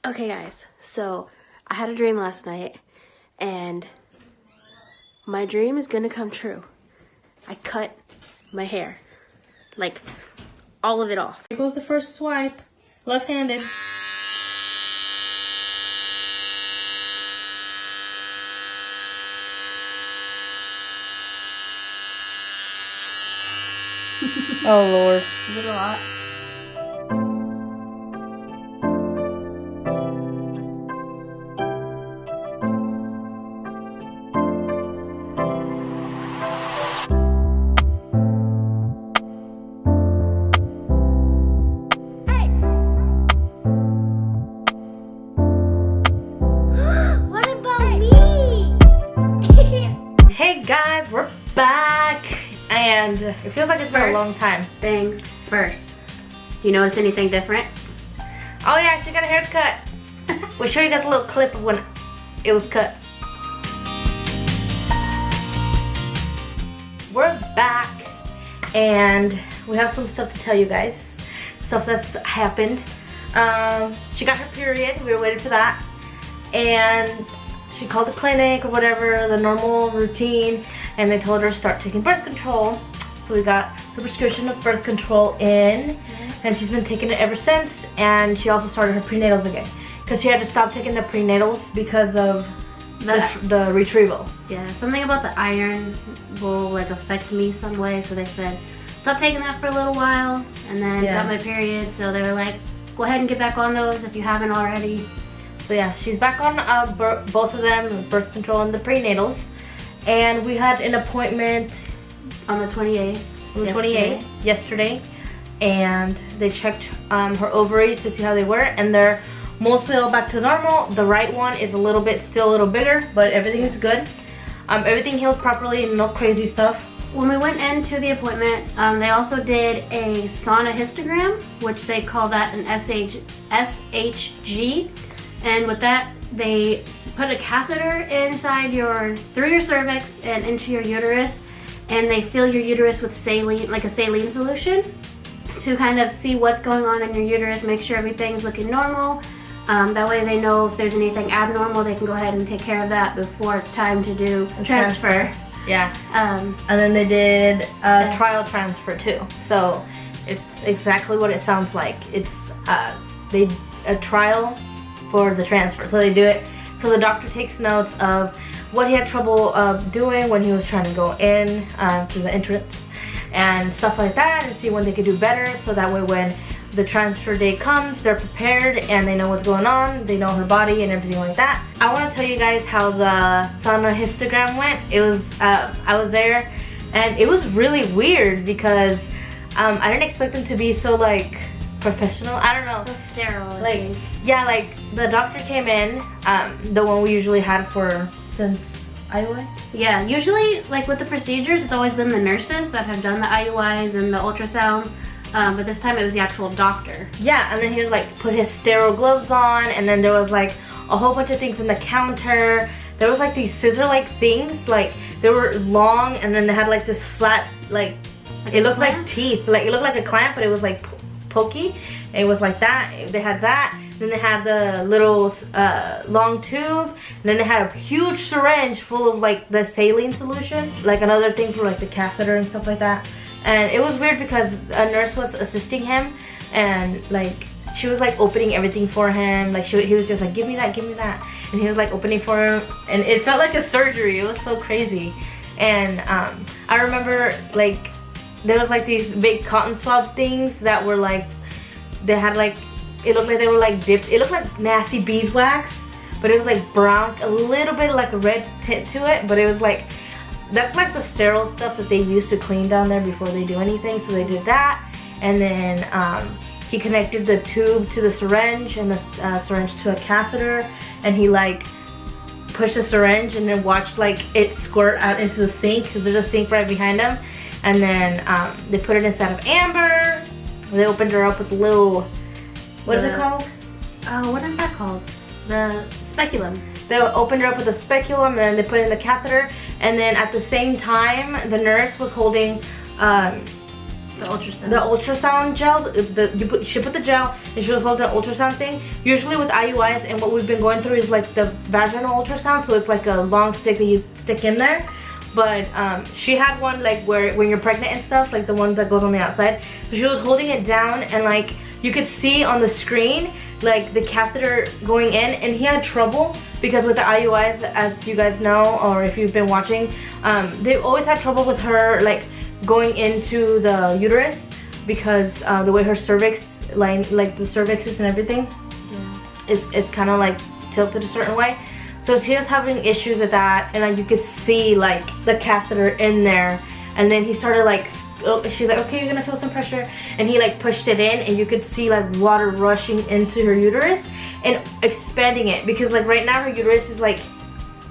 Okay guys, so I had a dream last night and my dream is gonna come true. I cut my hair, like all of it off. Here goes the first swipe, left-handed. Oh Lord. Is it a lot? Hey guys, we're back, and it feels like it's been a long time. Things first. Do you notice anything different? Oh yeah, she got a haircut. We'll show you guys a little clip of when it was cut. We're back, and we have some stuff to tell you guys. Stuff that's happened. She got her period. We were waiting for that, and she called the clinic or whatever, the normal routine, and they told her to start taking birth control. So we got her prescription of birth control in, and she's been taking it ever since. And she also started her prenatals again, because she had to stop taking the prenatals because of the retrieval. Yeah, something about the iron will like affect me some way, so they said stop taking that for a little while, and then got my period, so they were like, go ahead and get back on those if you haven't already. So yeah, she's back on both of them, birth control and the prenatals. And we had an appointment on the 28th. On the 28th, yesterday. And they checked her ovaries to see how they were, and they're mostly all back to normal. The right one is still a little bigger, but everything is good. Everything heals properly, no crazy stuff. When we went into the appointment, they also did a sauna histogram, which they call that an SHG. And with that, they put a catheter inside through your cervix and into your uterus, and they fill your uterus with saline, like a saline solution, to kind of see what's going on in your uterus, make sure everything's looking normal. That way they know if there's anything abnormal, they can go ahead and take care of that before it's time to do a transfer. Yeah. And then they did a trial transfer too. So it's exactly what it sounds like. It's a trial for the transfer. So they do it, so the doctor takes notes of what he had trouble doing when he was trying to go in to the entrance and stuff like that, and see when they could do better, so that way when the transfer day comes, they're prepared and they know what's going on, they know her body and everything like that. I want to tell you guys how the sauna histogram went. It was I was there, and it was really weird because I didn't expect them to be so like professional. I don't know. So sterile. Like, yeah, like the doctor came in, the one we usually had since IUI. Yeah, usually like with the procedures, it's always been the nurses that have done the IUIs and the ultrasound, but this time it was the actual doctor. Yeah, and then he would like put his sterile gloves on, and then there was like a whole bunch of things on the counter. There was like these scissor-like things, like they were long, and then they had like this flat, like it looked like teeth, like it looked like a clamp, but it was like pokey. It was like that. They had that. Then they had the little long tube. And then they had a huge syringe full of like the saline solution, like another thing for like the catheter and stuff like that. And it was weird because a nurse was assisting him, and like she was like opening everything for him. Like he was just like, give me that, give me that, and he was like opening for him, and it felt like a surgery. It was so crazy. And I remember like there was like these big cotton swab things that were like, they had like, it looked like they were like dipped. It looked like nasty beeswax, but it was like brown, a little bit like a red tint to it, but it was like, that's like the sterile stuff that they use to clean down there before they do anything. So they did that, and then he connected the tube to the syringe, and the syringe to a catheter, and he like pushed the syringe and then watched like it squirt out into the sink, because there's a sink right behind him. And then they put it inside of amber. They opened her up with a little, what is it called? What is that called? The speculum. They opened her up with a speculum, and then they put in the catheter. And then at the same time, the nurse was holding The ultrasound. The ultrasound gel. She put the gel and she was holding the ultrasound thing. Usually with IUIs and what we've been going through is like the vaginal ultrasound, so it's like a long stick that you stick in there. But she had one like where when you're pregnant and stuff, like the one that goes on the outside. So she was holding it down and like you could see on the screen like the catheter going in, and he had trouble because with the IUIs, as you guys know, or if you've been watching, they've always had trouble with her like going into the uterus because the way her cervix line, like the cervix is and everything, is kind of like tilted a certain way. So she was having issues with that, and like you could see like the catheter in there, and then he started like, she's like, okay, you're gonna feel some pressure, and he like pushed it in, and you could see like water rushing into her uterus and expanding it, because like right now her uterus is like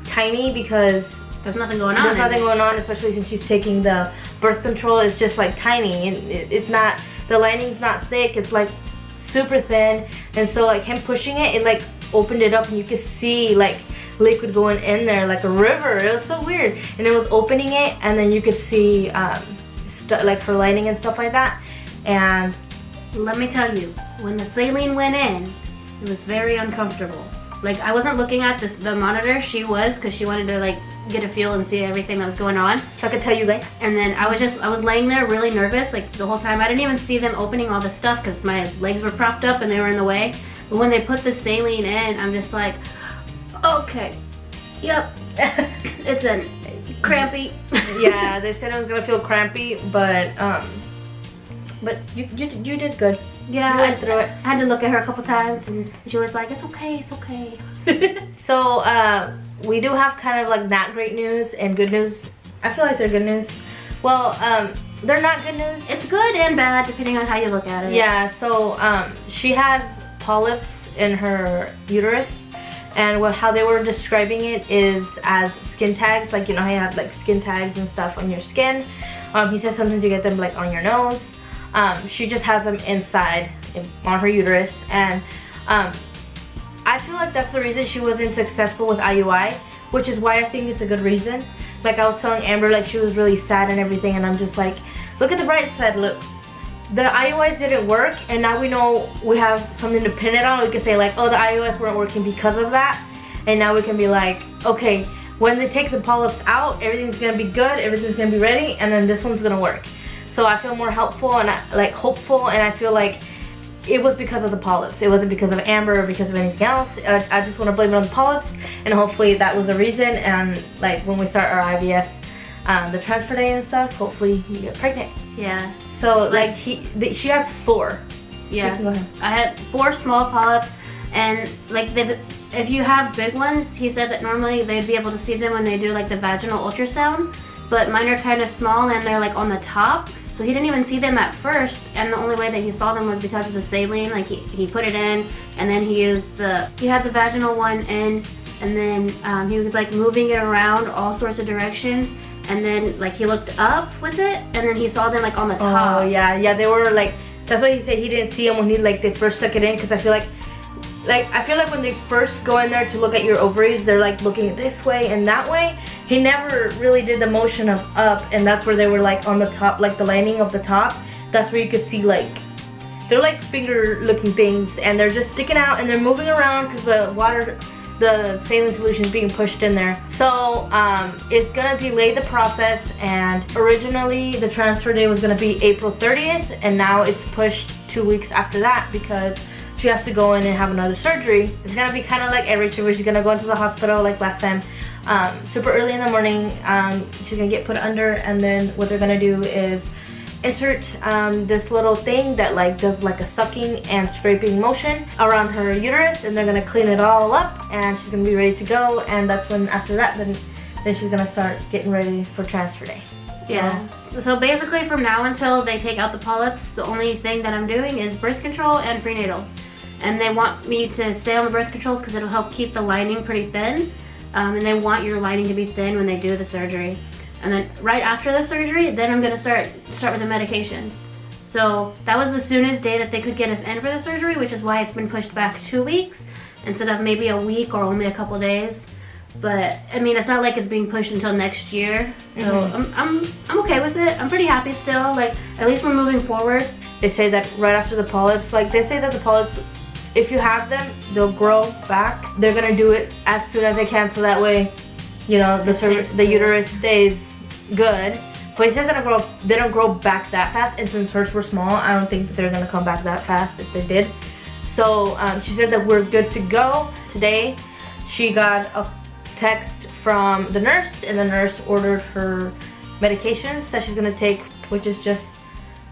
tiny because there's nothing going on. There's nothing going on, especially since she's taking the birth control. It's just like tiny, and it's not, the lining's not thick, it's like super thin, and so like him pushing it, it like opened it up, and you could see like liquid going in there like a river. It was so weird, and it was opening it, and then you could see like her lining and stuff like that. And let me tell you, when the saline went in, it was very uncomfortable. Like I wasn't looking at the monitor, she was, because she wanted to like get a feel and see everything that was going on, so I could tell you guys. And then I was laying there really nervous like the whole time. I didn't even see them opening all the stuff because my legs were propped up and they were in the way. But when they put the saline in, I'm just like, okay, yep, it's in. Crampy. Yeah, they said it was gonna feel crampy, but you did good. Yeah, you went through it. I had to look at her a couple times, and she was like, "It's okay, it's okay." So we do have kind of like not great news and good news. I feel like they're good news. Well, they're not good news. It's good and bad depending on how you look at it. Yeah. So she has polyps in her uterus. And how they were describing it is as skin tags, like you know how you have like skin tags and stuff on your skin. He says sometimes you get them like on your nose. She just has them inside on her uterus, and I feel like that's the reason she wasn't successful with IUI, which is why I think it's a good reason. Like I was telling Amber, like she was really sad and everything, and I'm just like, look at the bright side, look. The IUIs didn't work, and now we know we have something to pin it on. We can say like, oh, the IUIs weren't working because of that, and now we can be like, okay, when they take the polyps out, everything's gonna be good, everything's gonna be ready, and then this one's gonna work. So I feel more helpful and like hopeful, and I feel like it was because of the polyps. It wasn't because of Amber or because of anything else. I just want to blame it on the polyps, and hopefully that was the reason. And like when we start our IVF, the transfer day and stuff, hopefully you get pregnant. Yeah. So like she has 4. Yeah. I had 4 small polyps, and like if you have big ones, he said that normally they'd be able to see them when they do like the vaginal ultrasound, but mine are kind of small and they're like on the top, so he didn't even see them at first, and the only way that he saw them was because of the saline. Like he put it in, and then he had the vaginal one in, and then he was like moving it around all sorts of directions. And then like he looked up with it, and then he saw them like on the top. Oh yeah, they were like, that's why he said he didn't see them when they first stuck it in, because I feel like when they first go in there to look at your ovaries, they're like looking this way and that way. He never really did the motion of up, and that's where they were like on the top, like the lining of the top. That's where you could see like, they're like finger looking things, and they're just sticking out and they're moving around because the saline solution is being pushed in there. So it's gonna delay the process, and originally the transfer day was gonna be April 30th, and now it's pushed 2 weeks after that because she has to go in and have another surgery. It's gonna be kind of like every 2 weeks. She's gonna go into the hospital like last time, super early in the morning. She's gonna get put under, and then what they're gonna do is insert this little thing that like does like a sucking and scraping motion around her uterus, and they're gonna clean it all up, and she's gonna be ready to go. And that's when after that then she's gonna start getting ready for transfer day. Yeah. So basically from now until they take out the polyps, the only thing that I'm doing is birth control and prenatals. And they want me to stay on the birth controls because it'll help keep the lining pretty thin. And they want your lining to be thin when they do the surgery. And then right after the surgery, then I'm gonna start with the medications. So that was the soonest day that they could get us in for the surgery, which is why it's been pushed back 2 weeks instead of maybe a week or only a couple days. But I mean, it's not like it's being pushed until next year. So I'm okay with it. I'm pretty happy still. Like, at least we're moving forward. They say that right after the polyps, like they say that the polyps, if you have them, they'll grow back. They're gonna do it as soon as they can, so that way, you know, the uterus stays good. But he says that they don't grow back that fast, and since hers were small, I don't think that they're gonna come back that fast if they did. So she said that we're good to go. Today, she got a text from the nurse, and the nurse ordered her medications that she's gonna take, which is just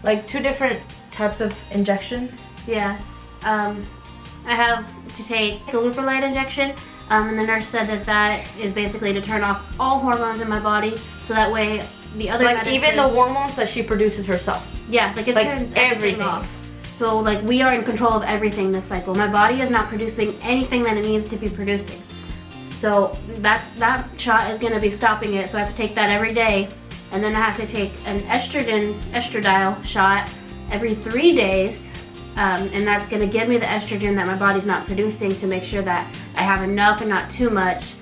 like 2 different types of injections. Yeah. I have to take the Leuprolide injection, and the nurse said that that is basically to turn off all hormones in my body, so that way the other like even the hormones that she produces herself. Yeah, like it turns everything off. So like we are in control of everything this cycle. My body is not producing anything that it needs to be producing. So that shot is going to be stopping it. So I have to take that every day, and then I have to take an estradiol shot every 3 days. And that's going to give me the estrogen that my body's not producing to make sure that I have enough and not too much.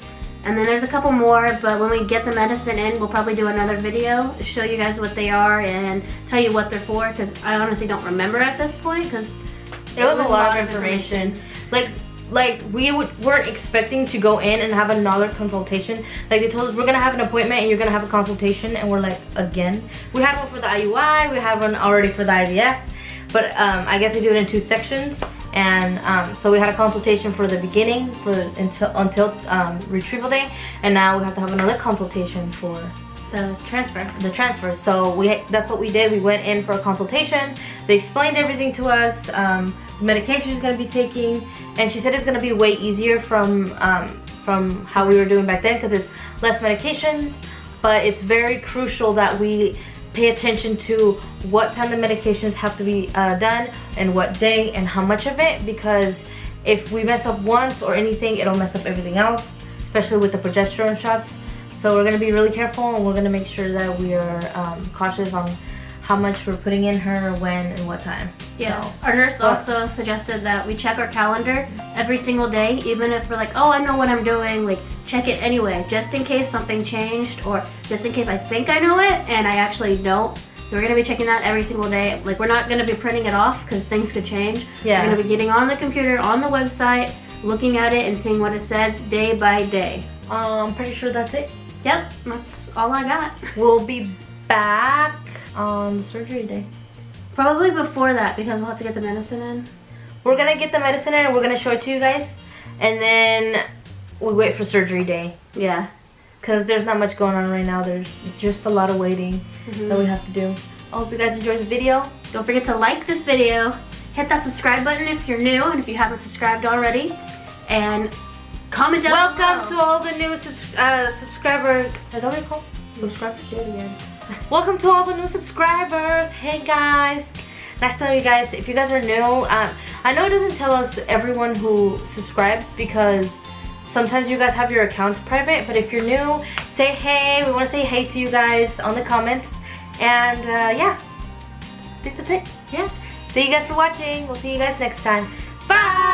And then there's a couple more, but when we get the medicine in, we'll probably do another video, show you guys what they are and tell you what they're for, because I honestly don't remember at this point, because it was a lot of information. Like we weren't expecting to go in and have another consultation. Like they told us we're gonna have an appointment and you're gonna have a consultation, and we're like, again? We had one for the IUI, we had one already for the IVF. But I guess they do it in 2 sections, and so we had a consultation for the beginning, until retrieval day, and now we have to have another consultation for the transfer. So that's what we did. We went in for a consultation. They explained everything to us. The medication she's gonna be taking, and she said it's gonna be way easier from how we were doing back then, because it's less medications. But it's very crucial that we pay attention to what time the medications have to be done and what day and how much of it, because if we mess up once or anything, it'll mess up everything else, especially with the progesterone shots. So we're going to be really careful, and we're going to make sure that we are cautious on how much we're putting in her, when, and what time. Yeah, so, our nurse also suggested that we check our calendar every single day, even if we're like, oh, I know what I'm doing, like check it anyway, just in case something changed, or just in case I think I know it and I actually don't. So we're gonna be checking that every single day. Like, we're not gonna be printing it off because things could change. Yeah. We're gonna be getting on the computer, on the website, looking at it and seeing what it says day by day. I'm pretty sure that's it. Yep, that's all I got. We'll be back on surgery day. Probably before that, because we'll have to get the medicine in. We're gonna get the medicine in and we're gonna show it to you guys, and then we wait for surgery day. Yeah. Because there's not much going on right now. There's just a lot of waiting that we have to do. I hope you guys enjoyed the video. Don't forget to like this video. Hit that subscribe button if you're new and if you haven't subscribed already. And comment down below. Welcome to all the new subscribers. Is that what it's called? Subscribers? Do it again. Welcome to all the new subscribers. Hey guys. Nice to know you guys. If you guys are new, I know it doesn't tell us everyone who subscribes because sometimes you guys have your accounts private, but if you're new, say hey. We want to say hey to you guys on the comments. And yeah, I think that's it. Yeah. Thank you guys for watching. We'll see you guys next time. Bye!